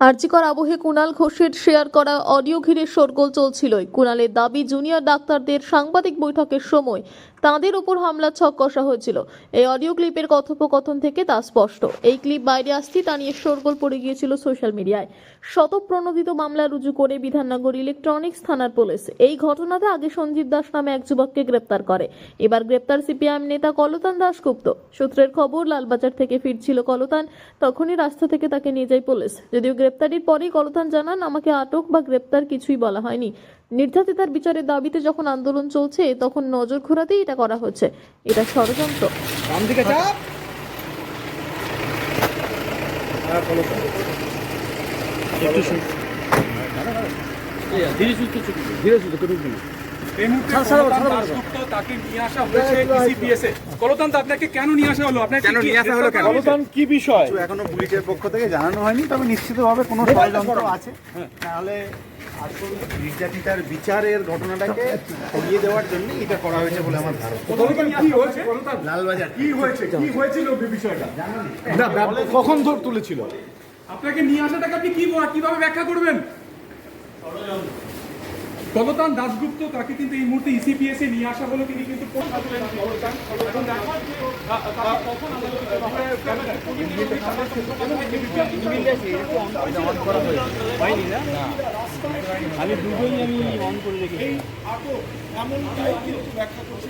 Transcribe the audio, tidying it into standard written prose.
আরজিকর আবহে কুণাল ঘোষের শেয়ার করা অডিও ঘিরে শোরগোল চলছিলই। কুণালের দাবি, জুনিয়র ডাক্তারদের সাংবাদিক বৈঠকের সময় তাঁদের উপর হামলার ছক কষা হয়েছিল। এই অডিও ক্লিপের কথোপকথন থেকে তা স্পষ্ট। এই ক্লিপ বাইরে আসতেই তা নিয়ে শোরগোল পড়ে গিয়েছিল সোশ্যাল মিডিয়ায়। শতপ্রণোদিত মামলা রুজু করে বিধাননগর ইলেকট্রনিক্স থানার পুলিশ এই ঘটনাতে আগে সঞ্জীব দাস নামে এক যুবককে গ্রেপ্তার করে। এবার গ্রেপ্তার সিপিআইএম নেতা কলতান দাশগুপ্ত। সূত্রের খবর, লালবাজার থেকে ফিরছিল কলতান, তখনই রাস্তা থেকে তাকে নিয়ে যায় পুলিশ। যদিও গ্রেপ্তারির পরেই কলতান জানান, আমাকে আটক বা গ্রেপ্তার কিছুই বলা হয়নি। নির্যাতিতার বিচারের দাবিতে যখন আন্দোলন চলছে তখন নজর ঘোরাতেই এটা করা হচ্ছে। এটা ষড়যন্ত্র। এই মুহূর্তে কলতান দাশগুপ্ত তাকে নিয়ে আসা হয়েছে ইসিপিএস এ। কলতান, আপনাকে কেন নিয়ে আসা হলো? আপনাকে কেন নিয়ে আসা হলো? কলতান, কি বিষয়? এখনো পুলিশের পক্ষ থেকে জানানো হয়নি, তবে নিশ্চিতভাবে কোনো ষড়যন্ত্র আছে। তাহলে আসল নির্যাতিতার বিচারের ঘটনাটাকে সরিয়ে দেওয়ার জন্য এটা করা হয়েছে বলে আমার ধারণা। কলতান, কি হয়েছে? কলতান, লালবাজার কি হয়েছে? কি হয়েছিল এই বিষয়টা? না, কখন ধর তুলেছিল? আপনাকে নিয়ে আসাটাকে আপনি কিভাবে ব্যাখ্যা করবেন? কলতান দাশগুপ্ত, তাকে কিন্তু এই মুহূর্তে ইসিপিএস এ নিয়ে আসা হলো। তিনি কিন্তু আমি দুটোই আমি অন করে রেখেছি। এই আটক এমন ব্যাখ্যা করছে।